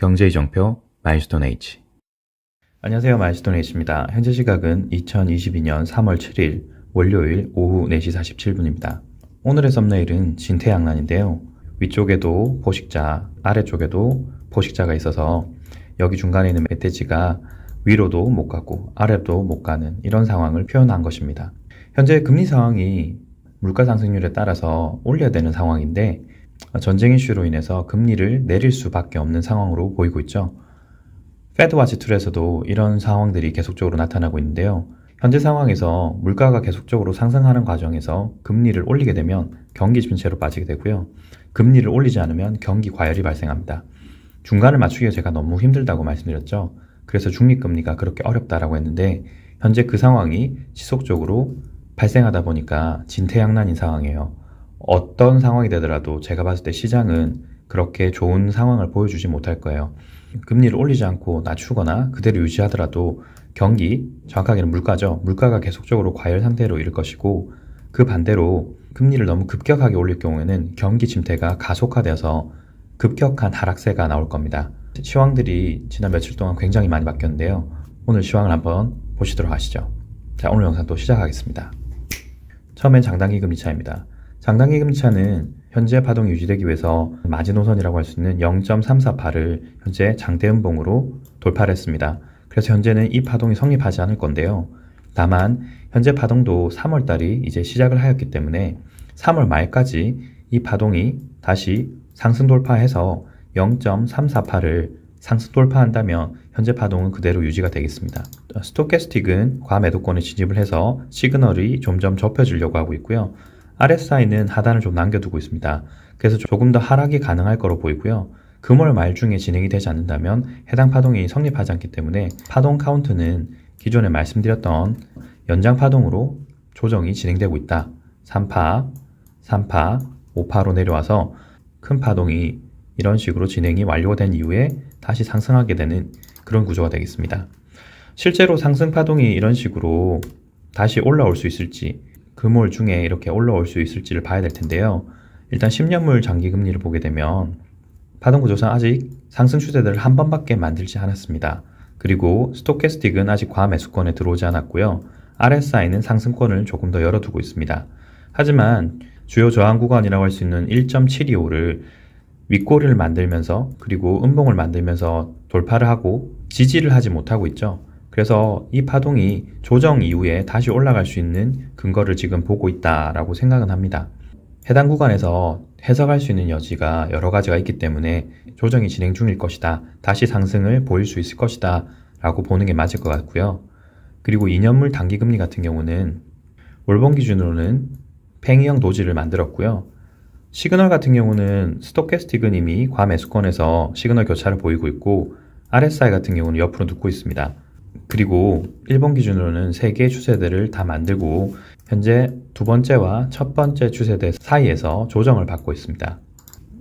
경제이정표 마일스톤 H. 안녕하세요, 마일스톤 H입니다. 현재 시각은 2022년 3월 7일 월요일 오후 4시 47분입니다. 오늘의 썸네일은 진퇴양난인데요. 위쪽에도 포식자, 아래쪽에도 포식자가 있어서 여기 중간에 있는 멧돼지가 위로도 못 가고 아래도 못 가는 이런 상황을 표현한 것입니다. 현재 금리 상황이 물가 상승률에 따라서 올려야 되는 상황인데 전쟁 이슈로 인해서 금리를 내릴 수밖에 없는 상황으로 보이고 있죠. 패드와치 툴에서도 이런 상황들이 계속적으로 나타나고 있는데요. 현재 상황에서 물가가 계속적으로 상승하는 과정에서 금리를 올리게 되면 경기 침체로 빠지게 되고요. 금리를 올리지 않으면 경기 과열이 발생합니다. 중간을 맞추기가 제가 너무 힘들다고 말씀드렸죠. 그래서 중립금리가 그렇게 어렵다라고 했는데 현재 그 상황이 지속적으로 발생하다 보니까 진퇴양난인 상황이에요. 어떤 상황이 되더라도 제가 봤을 때 시장은 그렇게 좋은 상황을 보여주지 못할 거예요. 금리를 올리지 않고 낮추거나 그대로 유지하더라도 경기, 정확하게는 물가죠. 물가가 계속적으로 과열 상태로 이를 것이고 그 반대로 금리를 너무 급격하게 올릴 경우에는 경기 침체가 가속화되어서 급격한 하락세가 나올 겁니다. 시황들이 지난 며칠 동안 굉장히 많이 바뀌었는데요. 오늘 시황을 한번 보시도록 하시죠. 자, 오늘 영상 또 시작하겠습니다. 처음엔 장단기 금리 차입니다. 장단기 금리 차는 현재 파동이 유지되기 위해서 마지노선이라고 할 수 있는 0.348을 현재 장대음봉으로 돌파를 했습니다. 그래서 현재는 이 파동이 성립하지 않을 건데요. 다만 현재 파동도 3월달이 이제 시작을 하였기 때문에 3월 말까지 이 파동이 다시 상승 돌파해서 0.348을 상승 돌파한다면 현재 파동은 그대로 유지가 되겠습니다. 스토캐스틱은 과매도권에 진입을 해서 시그널이 점점 좁혀지려고 하고 있고요. RSI는 하단을 좀 남겨두고 있습니다. 그래서 조금 더 하락이 가능할 거로 보이고요. 금월 말 중에 진행이 되지 않는다면 해당 파동이 성립하지 않기 때문에 파동 카운트는 기존에 말씀드렸던 연장 파동으로 조정이 진행되고 있다. 3파, 3파, 5파로 내려와서 큰 파동이 이런 식으로 진행이 완료된 이후에 다시 상승하게 되는 그런 구조가 되겠습니다. 실제로 상승 파동이 이런 식으로 다시 올라올 수 있을지 금월 중에 이렇게 올라올 수 있을지를 봐야 될 텐데요. 일단 10년물 장기금리를 보게 되면 파동구조상 아직 상승 추세들을 한 번밖에 만들지 않았습니다. 그리고 스토캐스틱은 아직 과매수권에 들어오지 않았고요. RSI는 상승권을 조금 더 열어두고 있습니다. 하지만 주요 저항 구간이라고 할 수 있는 1.725를 윗꼬리를 만들면서 그리고 음봉을 만들면서 돌파를 하고 지지를 하지 못하고 있죠. 그래서 이 파동이 조정 이후에 다시 올라갈 수 있는 근거를 지금 보고 있다라고 생각은 합니다. 해당 구간에서 해석할 수 있는 여지가 여러 가지가 있기 때문에 조정이 진행 중일 것이다. 다시 상승을 보일 수 있을 것이다. 라고 보는 게 맞을 것 같고요. 그리고 2년물 단기금리 같은 경우는 월봉 기준으로는 팽이형 도지를 만들었고요. 시그널 같은 경우는 스토캐스틱은 이미 과매수권에서 시그널 교차를 보이고 있고 RSI 같은 경우는 옆으로 눕고 있습니다. 그리고 일본 기준으로는 3개의 추세대를 다 만들고 현재 두 번째와 첫 번째 추세대 사이에서 조정을 받고 있습니다.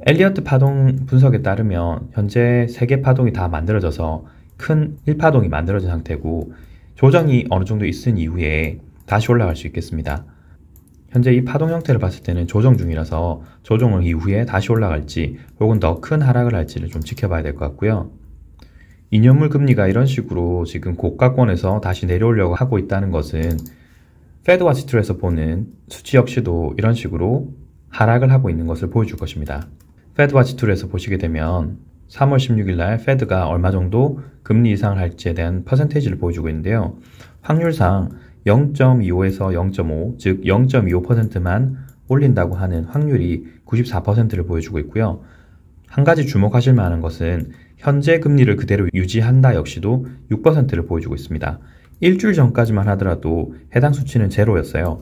엘리어트 파동 분석에 따르면 현재 3개 파동이 다 만들어져서 큰 1파동이 만들어진 상태고 조정이 어느 정도 있은 이후에 다시 올라갈 수 있겠습니다. 현재 이 파동 형태를 봤을 때는 조정 중이라서 조정 이후에 다시 올라갈지 혹은 더 큰 하락을 할지를 좀 지켜봐야 될 것 같고요. 2년물 금리가 이런 식으로 지금 고가권에서 다시 내려오려고 하고 있다는 것은 패드와치 툴에서 보는 수치 역시도 이런 식으로 하락을 하고 있는 것을 보여줄 것입니다. 패드와치 툴에서 보시게 되면 3월 16일 날 패드가 얼마 정도 금리 인상을 할지에 대한 퍼센테이지를 보여주고 있는데요. 확률상 0.25에서 0.5, 즉 0.25%만 올린다고 하는 확률이 94%를 보여주고 있고요. 한 가지 주목하실 만한 것은 현재 금리를 그대로 유지한다 역시도 6%를 보여주고 있습니다. 일주일 전까지만 하더라도 해당 수치는 제로였어요.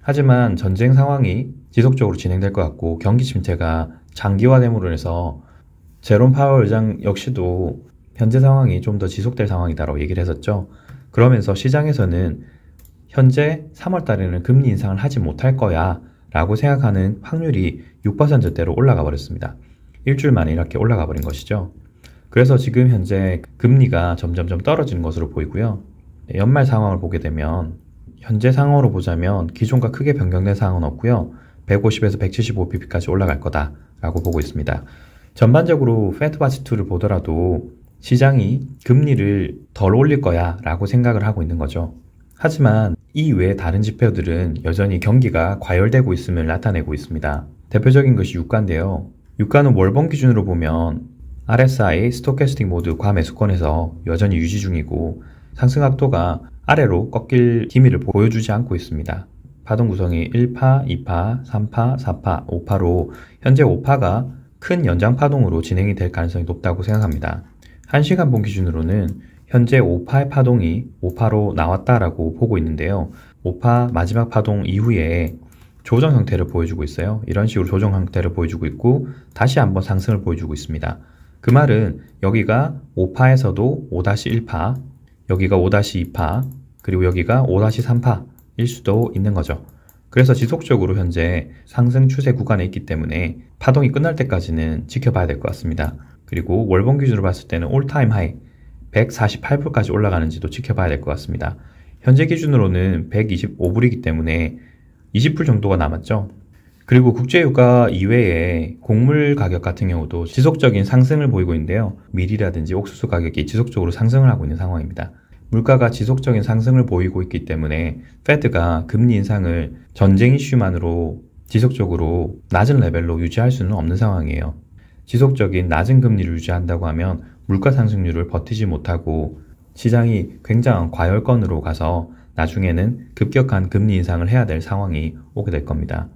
하지만 전쟁 상황이 지속적으로 진행될 것 같고 경기 침체가 장기화됨으로 인해서 제롬 파월 의장 역시도 현재 상황이 좀 더 지속될 상황이다라고 얘기를 했었죠. 그러면서 시장에서는 현재 3월 달에는 금리 인상을 하지 못할 거야 라고 생각하는 확률이 6%대로 올라가 버렸습니다. 일주일 만에 이렇게 올라가 버린 것이죠. 그래서 지금 현재 금리가 점점점 떨어지는 것으로 보이고요. 연말 상황을 보게 되면 현재 상황으로 보자면 기존과 크게 변경된 상황은 없고요. 150에서 175bp까지 올라갈 거다라고 보고 있습니다. 전반적으로 페드와치2를 보더라도 시장이 금리를 덜 올릴 거야 라고 생각을 하고 있는 거죠. 하지만 이 외에 다른 지표들은 여전히 경기가 과열되고 있음을 나타내고 있습니다. 대표적인 것이 유가인데요. 유가는 월봉 기준으로 보면 RSI 스토캐스틱 모드 과매수권에서 여전히 유지 중이고 상승 각도가 아래로 꺾일 기미를 보여주지 않고 있습니다. 파동 구성이 1파, 2파, 3파, 4파, 5파로 현재 5파가 큰 연장 파동으로 진행이 될 가능성이 높다고 생각합니다. 1시간봉 기준으로는 현재 5파의 파동이 5파로 나왔다라고 보고 있는데요. 5파 마지막 파동 이후에 조정 형태를 보여주고 있어요. 이런 식으로 조정 형태를 보여주고 있고 다시 한번 상승을 보여주고 있습니다. 그 말은 여기가 5파에서도 5-1파, 여기가 5-2파, 그리고 여기가 5-3파일 수도 있는 거죠. 그래서 지속적으로 현재 상승 추세 구간에 있기 때문에 파동이 끝날 때까지는 지켜봐야 될 것 같습니다. 그리고 월봉 기준으로 봤을 때는 올타임 하이 148불까지 올라가는지도 지켜봐야 될 것 같습니다. 현재 기준으로는 125불이기 때문에 20불 정도가 남았죠. 그리고 국제유가 이외에 곡물 가격 같은 경우도 지속적인 상승을 보이고 있는데요. 밀이라든지 옥수수 가격이 지속적으로 상승을 하고 있는 상황입니다. 물가가 지속적인 상승을 보이고 있기 때문에 페드가 금리 인상을 전쟁 이슈만으로 지속적으로 낮은 레벨로 유지할 수는 없는 상황이에요. 지속적인 낮은 금리를 유지한다고 하면 물가 상승률을 버티지 못하고 시장이 굉장한 과열권으로 가서 나중에는 급격한 금리 인상을 해야 될 상황이 오게 될 겁니다.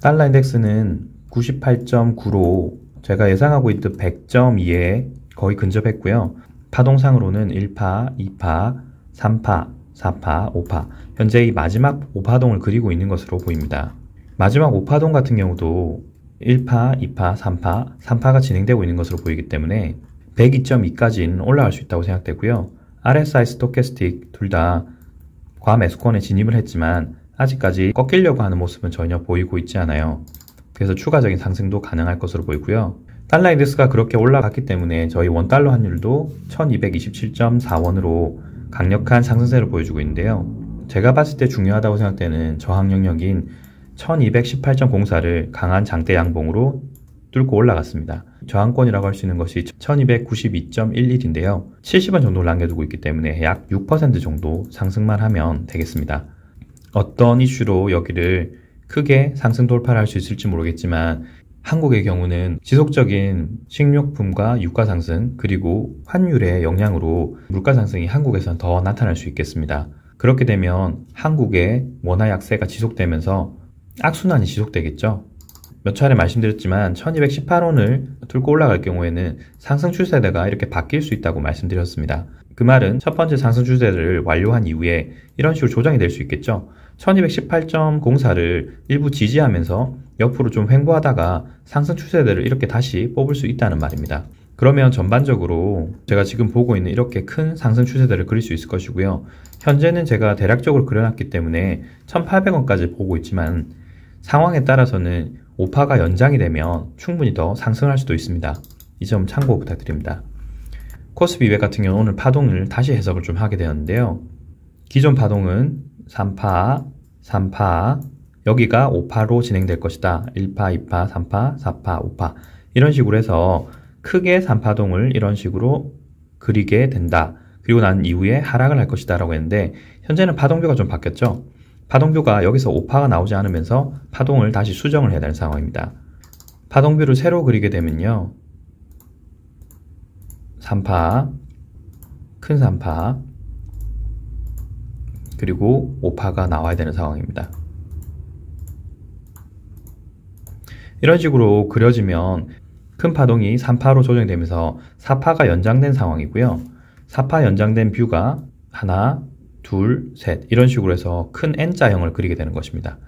달러 인덱스는 98.9로 제가 예상하고 있던 100.2에 거의 근접했고요. 파동상으로는 1파, 2파, 3파, 4파, 5파 현재 이 마지막 5파동을 그리고 있는 것으로 보입니다. 마지막 5파동 같은 경우도 1파, 2파, 3파, 3파가 진행되고 있는 것으로 보이기 때문에 102.2까지는 올라갈 수 있다고 생각되고요. RSI 스토캐스틱 둘 다 과매수권에 진입을 했지만 아직까지 꺾이려고 하는 모습은 전혀 보이고 있지 않아요. 그래서 추가적인 상승도 가능할 것으로 보이고요. 달러 인덱스가 그렇게 올라갔기 때문에 저희 원달러 환율도 1227.4원으로 강력한 상승세를 보여주고 있는데요. 제가 봤을 때 중요하다고 생각되는 저항 영역인 1218.04를 강한 장대 양봉으로 뚫고 올라갔습니다. 저항권이라고 할 수 있는 것이 1292.11인데요. 70원 정도를 남겨두고 있기 때문에 약 6% 정도 상승만 하면 되겠습니다. 어떤 이슈로 여기를 크게 상승 돌파를 할 수 있을지 모르겠지만 한국의 경우는 지속적인 식료품과 유가 상승 그리고 환율의 영향으로 물가 상승이 한국에선 더 나타날 수 있겠습니다. 그렇게 되면 한국의 원화 약세가 지속되면서 악순환이 지속되겠죠. 몇 차례 말씀드렸지만 1218원을 뚫고 올라갈 경우에는 상승 추세대가 이렇게 바뀔 수 있다고 말씀드렸습니다. 그 말은 첫 번째 상승 추세를 완료한 이후에 이런 식으로 조정이 될 수 있겠죠. 1218.04를 일부 지지하면서 옆으로 좀 횡보하다가 상승 추세대를 이렇게 다시 뽑을 수 있다는 말입니다. 그러면 전반적으로 제가 지금 보고 있는 이렇게 큰 상승 추세대를 그릴 수 있을 것이고요. 현재는 제가 대략적으로 그려놨기 때문에 1800원까지 보고 있지만 상황에 따라서는 5파가 연장이 되면 충분히 더 상승할 수도 있습니다. 이 점 참고 부탁드립니다. 코스피 200 같은 경우는 오늘 파동을 다시 해석을 좀 하게 되었는데요. 기존 파동은 3파, 3파, 여기가 5파로 진행될 것이다. 1파, 2파, 3파, 4파, 5파 이런 식으로 해서 크게 3파동을 이런 식으로 그리게 된다. 그리고 난 이후에 하락을 할 것이다 라고 했는데 현재는 파동표가 좀 바뀌었죠. 파동표가 여기서 5파가 나오지 않으면서 파동을 다시 수정을 해야 되는 상황입니다. 파동표를 새로 그리게 되면요. 3파, 큰 3파, 그리고 5파가 나와야 되는 상황입니다. 이런 식으로 그려지면 큰 파동이 3파로 조정되면서 4파가 연장된 상황이고요. 4파 연장된 뷰가 하나, 둘, 셋 이런 식으로 해서 큰 N자형을 그리게 되는 것입니다.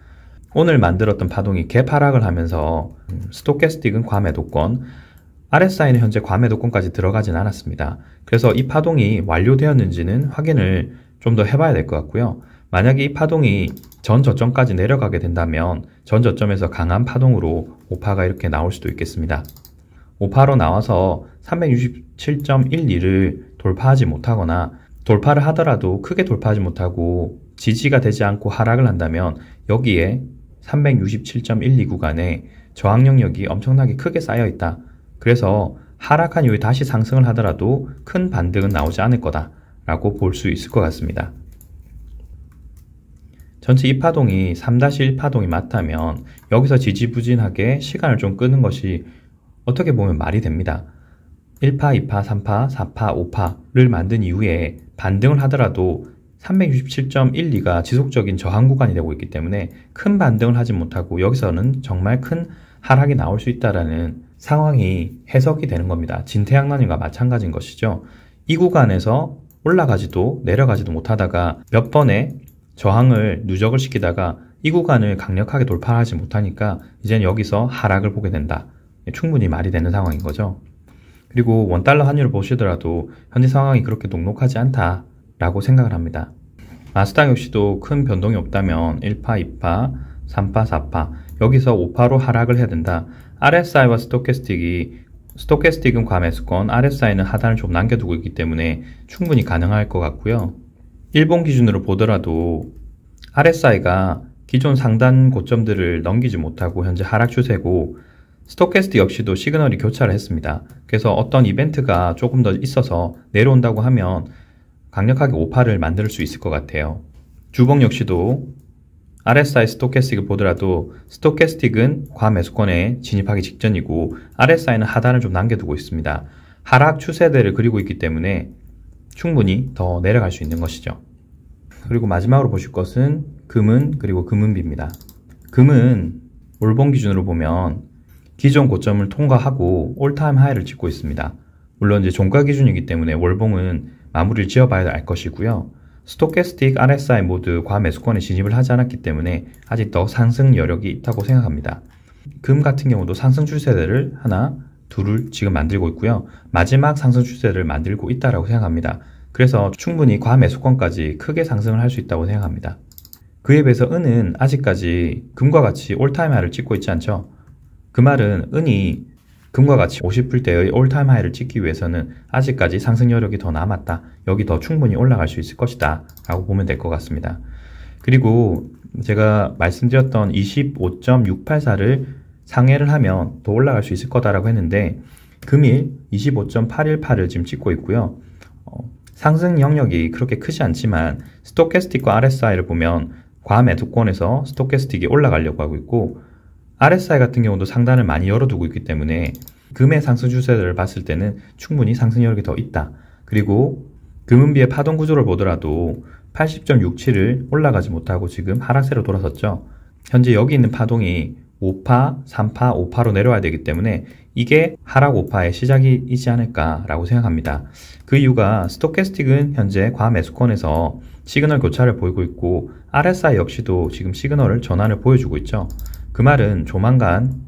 오늘 만들었던 파동이 갭 하락을 하면서 스토캐스틱은 과매도권, RSI는 현재 과매도권까지 들어가진 않았습니다. 그래서 이 파동이 완료되었는지는 확인을 좀 더 해봐야 될 것 같고요. 만약에 이 파동이 전 저점까지 내려가게 된다면 전 저점에서 강한 파동으로 5파가 이렇게 나올 수도 있겠습니다. 5파로 나와서 367.12를 돌파하지 못하거나 돌파를 하더라도 크게 돌파하지 못하고 지지가 되지 않고 하락을 한다면 여기에 367.12 구간에 저항 영역이 엄청나게 크게 쌓여 있다. 그래서 하락한 이후에 다시 상승을 하더라도 큰 반등은 나오지 않을 거다라고 볼 수 있을 것 같습니다. 전체 이 파동이 3-1 파동이 맞다면 여기서 지지부진하게 시간을 좀 끄는 것이 어떻게 보면 말이 됩니다. 1파, 2파, 3파, 4파, 5파를 만든 이후에 반등을 하더라도 367.12가 지속적인 저항 구간이 되고 있기 때문에 큰 반등을 하지 못하고 여기서는 정말 큰 하락이 나올 수 있다는 상황이 해석이 되는 겁니다. 진퇴양난과 마찬가지인 것이죠. 이 구간에서 올라가지도 내려가지도 못하다가 몇 번의 저항을 누적을 시키다가 이 구간을 강력하게 돌파하지 못하니까 이제는 여기서 하락을 보게 된다. 충분히 말이 되는 상황인 거죠. 그리고 원달러 환율을 보시더라도 현재 상황이 그렇게 녹록하지 않다라고 생각을 합니다. 나스닥 역시도 큰 변동이 없다면 1파, 2파, 3파, 4파 여기서 5파로 하락을 해야 된다. RSI와 스토캐스틱은 과매수권, RSI는 하단을 좀 남겨두고 있기 때문에 충분히 가능할 것 같고요. 일본 기준으로 보더라도 RSI가 기존 상단 고점들을 넘기지 못하고 현재 하락 추세고 스토캐스틱 역시도 시그널이 교차를 했습니다. 그래서 어떤 이벤트가 조금 더 있어서 내려온다고 하면 강력하게 5파를 만들 수 있을 것 같아요. 주봉 역시도 RSI 스토캐스틱을 보더라도 스토캐스틱은 과매수권에 진입하기 직전이고 RSI는 하단을 좀 남겨두고 있습니다. 하락 추세대를 그리고 있기 때문에 충분히 더 내려갈 수 있는 것이죠. 그리고 마지막으로 보실 것은 금은 그리고 금은비입니다. 금은 월봉 기준으로 보면 기존 고점을 통과하고 올타임 하이를 찍고 있습니다. 물론 이제 종가 기준이기 때문에 월봉은 마무리를 지어봐야 알 것이고요. 스토캐스틱, RSI 모두 과매수권에 진입을 하지 않았기 때문에 아직 더 상승 여력이 있다고 생각합니다. 금 같은 경우도 상승 추세대를 하나, 둘을 지금 만들고 있고요. 마지막 상승 추세를 만들고 있다고 생각합니다. 그래서 충분히 과매수권까지 크게 상승을 할 수 있다고 생각합니다. 그에 비해서 은은 아직까지 금과 같이 올타임 하이를 찍고 있지 않죠. 그 말은 은이 금과 같이 50불대의 올타임 하이를 찍기 위해서는 아직까지 상승 여력이 더 남았다. 여기 더 충분히 올라갈 수 있을 것이다 라고 보면 될 것 같습니다. 그리고 제가 말씀드렸던 25.684를 상회를 하면 더 올라갈 수 있을 거다라고 했는데 금일 25.818을 지금 찍고 있고요. 상승 영역이 그렇게 크지 않지만 스토캐스틱과 RSI를 보면 과매수권에서 스토캐스틱이 올라가려고 하고 있고 RSI 같은 경우도 상단을 많이 열어두고 있기 때문에 금의 상승 추세를 봤을 때는 충분히 상승 여력이 더 있다. 그리고 금은비의 파동 구조를 보더라도 80.67을 올라가지 못하고 지금 하락세로 돌아섰죠. 현재 여기 있는 파동이 5파, 3파, 5파로 내려와야 되기 때문에 이게 하락 5파의 시작이지 않을까라고 생각합니다. 그 이유가 스토캐스틱은 현재 과매수권에서 시그널 교차를 보이고 있고 RSI 역시도 지금 시그널을 전환을 보여주고 있죠. 그 말은 조만간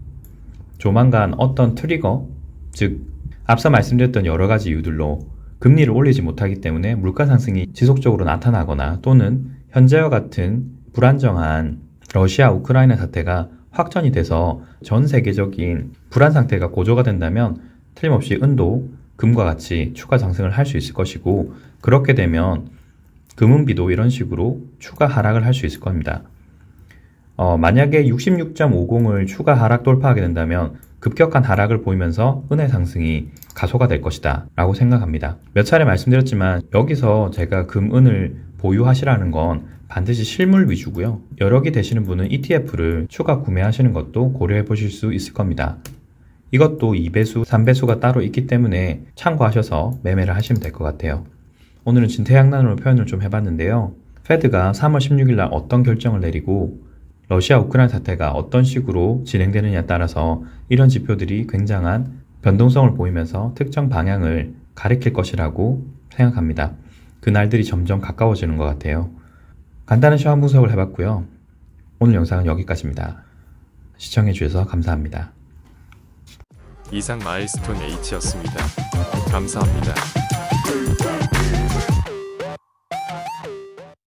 어떤 트리거, 즉 앞서 말씀드렸던 여러 가지 이유들로 금리를 올리지 못하기 때문에 물가 상승이 지속적으로 나타나거나 또는 현재와 같은 불안정한 러시아 우크라이나 사태가 확전이 돼서 전 세계적인 불안 상태가 고조가 된다면 틀림없이 은도 금과 같이 추가 상승을 할 수 있을 것이고 그렇게 되면 금은비도 이런 식으로 추가 하락을 할 수 있을 겁니다. 만약에 66.50을 추가 하락 돌파하게 된다면 급격한 하락을 보이면서 은의 상승이 가소가 될 것이다 라고 생각합니다. 몇 차례 말씀드렸지만 여기서 제가 금, 은을 보유하시라는 건 반드시 실물 위주고요. 여력이 되시는 분은 ETF를 추가 구매하시는 것도 고려해 보실 수 있을 겁니다. 이것도 2배수, 3배수가 따로 있기 때문에 참고하셔서 매매를 하시면 될 것 같아요. 오늘은 진퇴양난으로 표현을 좀 해봤는데요. 페드가 3월 16일 날 어떤 결정을 내리고 러시아 우크라이나 사태가 어떤 식으로 진행되느냐에 따라서 이런 지표들이 굉장한 변동성을 보이면서 특정 방향을 가리킬 것이라고 생각합니다. 그 날들이 점점 가까워지는 것 같아요. 간단한 시황 분석을 해봤고요. 오늘 영상은 여기까지입니다. 시청해주셔서 감사합니다. 이상 마일스톤 H였습니다. 감사합니다.